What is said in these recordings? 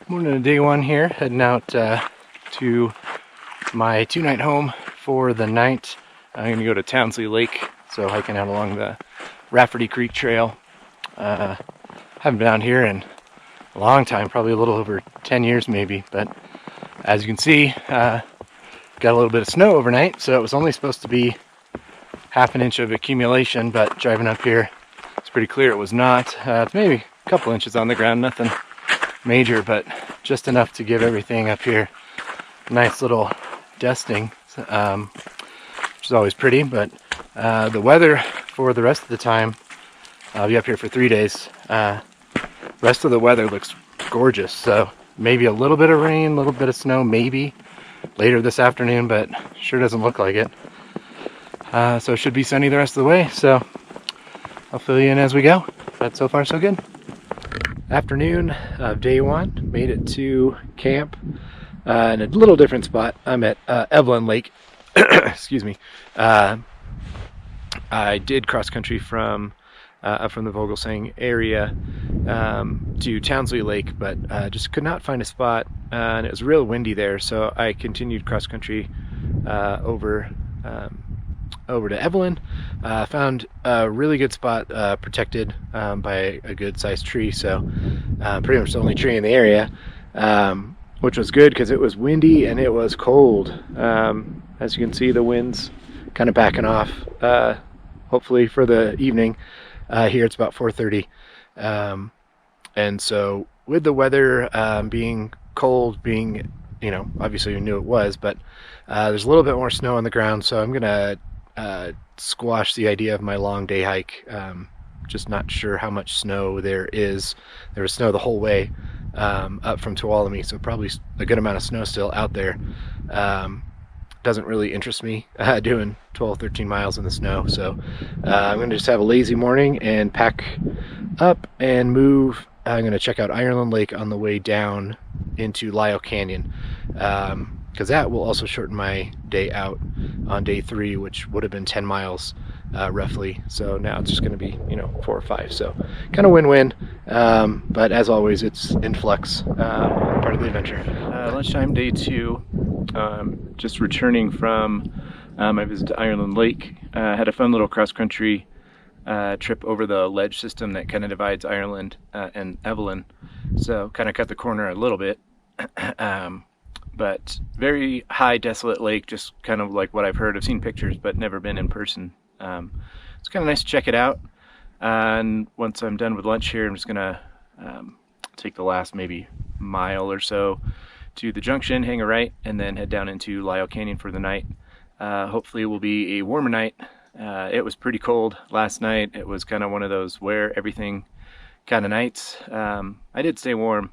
Morning of day one here, heading out to my two-night home for the night. I'm going to go to Townsley Lake, so hiking out along the Rafferty Creek trail. Haven't been down here in a long time, probably a little over 10 years maybe, but as you can see, got a little bit of snow overnight, so it was only supposed to be half an inch of accumulation, but driving up here, it's pretty clear it was not. It's maybe a couple inches on the ground, nothing major, but just enough to give everything up here a nice little dusting, which is always pretty. But the weather for the rest of the time, I'll be up here for 3 days. Rest of the weather looks gorgeous, so maybe a little bit of rain, a little bit of snow, maybe later this afternoon, but sure doesn't look like it. So it should be sunny the rest of the way, so I'll fill you in as we go, but so far so good. Afternoon of day one, made it to camp in a little different spot. I'm at Evelyn Lake. Excuse me. I did cross country from up from the Vogelsang area to Townsley Lake, but just could not find a spot, and it was real windy there, so I continued cross country over to Evelyn. Found a really good spot protected by a good sized tree, so pretty much the only tree in the area, which was good because it was windy and it was cold. As you can see, the wind's kind of backing off, hopefully for the evening. Here it's about 4:30, and so with the weather being cold, being, you know, obviously you knew it was, but there's a little bit more snow on the ground, so I'm gonna squash the idea of my long day hike. Just not sure how much snow there is. There was snow the whole way up from Tuolumne, so probably a good amount of snow still out there. Doesn't really interest me doing 12-13 miles in the snow, so I'm gonna just have a lazy morning and pack up and move. I'm gonna check out Ireland Lake on the way down into Lyell Canyon, because that will also shorten my day out on day 3, which would have been 10 miles roughly. So now it's just going to be, you know, 4 or 5. So kind of win-win. But as always, it's in flux, part of the adventure. Lunchtime, day 2. Just returning from my visit to Ireland Lake. Had a fun little cross-country trip over the ledge system that kind of divides Ireland and Evelyn. So kind of cut the corner a little bit. But very high, desolate lake, just kind of like what I've heard. I've seen pictures, but never been in person. It's kind of nice to check it out. And once I'm done with lunch here, I'm just gonna take the last maybe mile or so to the junction, hang a right, and then head down into Lyell Canyon for the night. Hopefully it will be a warmer night. It was pretty cold last night. It was kind of one of those wear everything kind of nights. I did stay warm.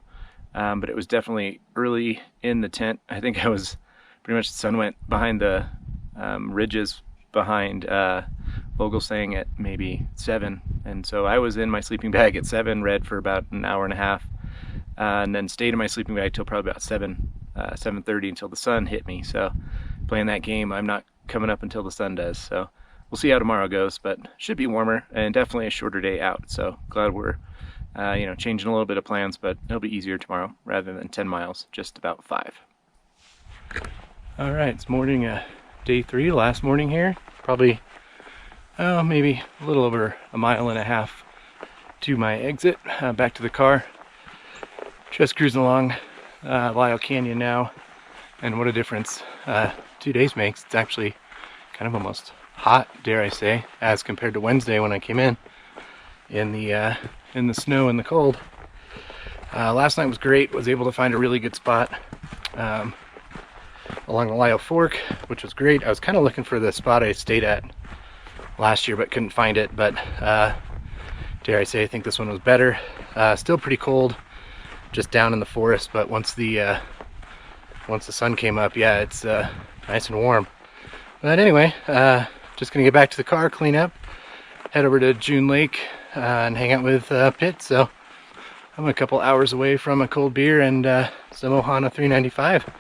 But it was definitely early in the tent. I think I was pretty much, the sun went behind the ridges behind Vogelsang at maybe 7. And so I was in my sleeping bag at 7, read for about an hour and a half, and then stayed in my sleeping bag till probably about 7:30 until the sun hit me. So playing that game, I'm not coming up until the sun does. So we'll see how tomorrow goes, but should be warmer and definitely a shorter day out. So glad we're you know, changing a little bit of plans, but it'll be easier tomorrow rather than 10 miles, just about 5. All right, it's morning, day 3, last morning here. Probably, maybe a little over a mile and a half to my exit, back to the car. Just cruising along Lyell Canyon now, and what a difference 2 days makes. It's actually kind of almost hot, dare I say, as compared to Wednesday when I came in the snow and the cold. Last night was great. Was able to find a really good spot along the Lyell Fork, which was great. I was kind of looking for the spot I stayed at last year but couldn't find it, but dare I say, I think this one was better. Still pretty cold, just down in the forest, but once the sun came up, yeah, it's nice and warm. But anyway, just gonna get back to the car, clean up, head over to June Lake and hang out with Pitt. So I'm a couple hours away from a cold beer and some Ohana 395.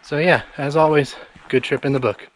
So yeah, as always, good trip in the book.